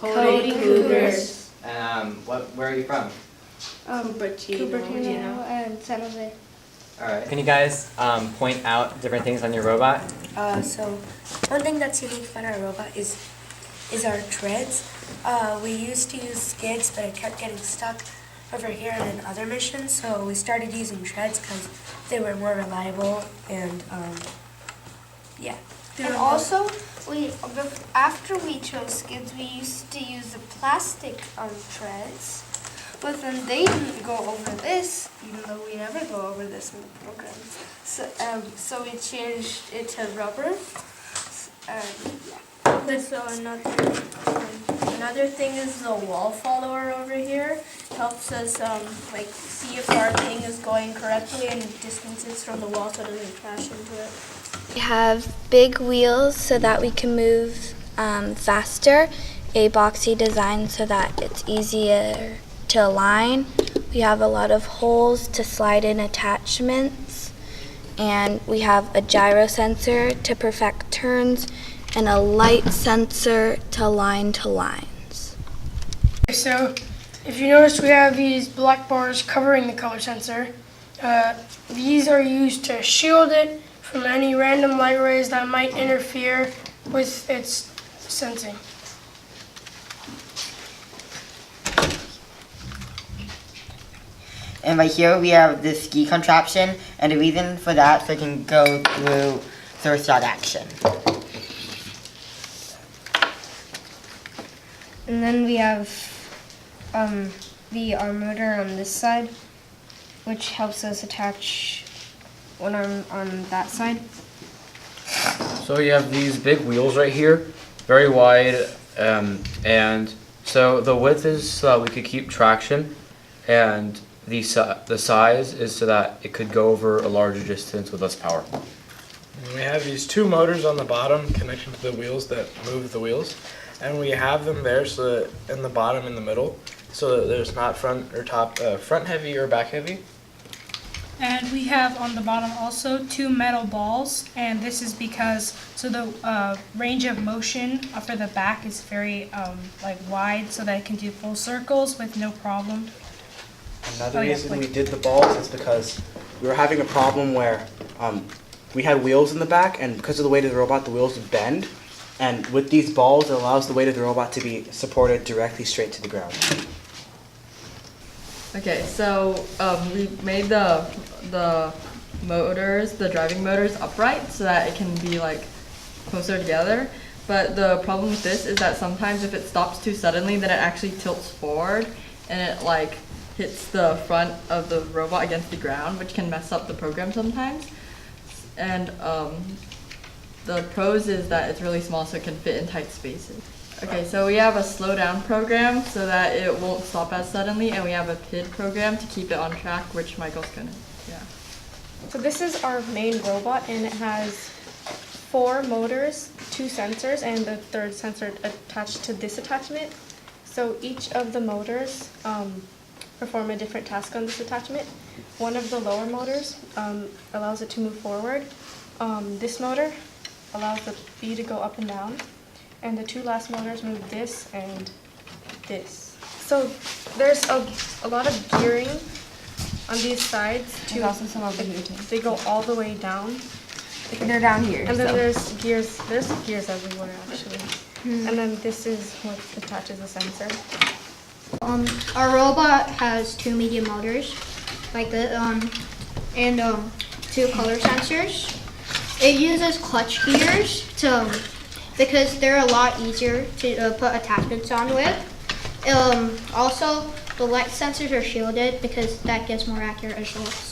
Cody Cougars. And where are you from? Cupertino and San Jose. All right. Can you guys point out different things on your robot? So one thing that's unique about our robot is our treads. We used to use skids, but it kept getting stuck over here in other missions, so we started using treads because they were more reliable and yeah. And also, after we chose skids, we used to use the plastic treads, but then they didn't go over this, even though we never go over this in the program. So we changed it to rubber. So another thing is the wall follower over here. Helps us see if our ping is going correctly and distances from the wall so it doesn't crash into it. We have big wheels so that we can move faster, a boxy design so that it's easier to align. We have a lot of holes to slide in attachments, and we have a gyro sensor to perfect turns and a light sensor to line to lines. So if you notice, we have these black bars covering the color sensor. These are used to shield it from any random light rays that might interfere with its sensing. And right here we have this ski contraption, and the reason for that so it can go through thermostat action. And then we have the arm motor on this side, which helps us attach one arm on that side. So you have these big wheels right here, very wide, and so the width is so that we could keep traction, and the size is so that it could go over a larger distance with less power. And we have these two motors on the bottom connecting to the wheels that move the wheels, and we have them there so that in the bottom in the middle, so that there's not front or top front heavy or back heavy. And we have on the bottom also two metal balls, and this is because the range of motion for the back is very wide, so that it can do full circles with no problem. Another reason we did the balls is because we were having a problem where we had wheels in the back, and because of the weight of the robot, the wheels would bend. And with these balls, it allows the weight of the robot to be supported directly straight to the ground. Okay, so we made the motors, the driving motors, upright so that it can be closer together. But the problem with this is that sometimes if it stops too suddenly, then it actually tilts forward and it hits the front of the robot against the ground, which can mess up the program sometimes. And the pros is that it's really small, so it can fit in tight spaces. Okay, so we have a slow down program so that it won't stop as suddenly, and we have a PID program to keep it on track, which Michael's gonna, So this is our main robot, and it has 4 motors, 2 sensors, and the third sensor attached to this attachment. So each of the motors perform a different task on this attachment. One of the lower motors allows it to move forward. This motor allows the B to go up and down, and the 2 last motors move this and this. So there's a lot of gearing on these sides. There's also some over here too. They go all the way down. They're down here. And then there's gears. There's gears everywhere actually. And then this is what attaches the sensor. Our robot has 2 medium motors, like the and 2 color sensors. It uses clutch gears because they're a lot easier to put attachments on with. Also, the light sensors are shielded because that gets more accurate results.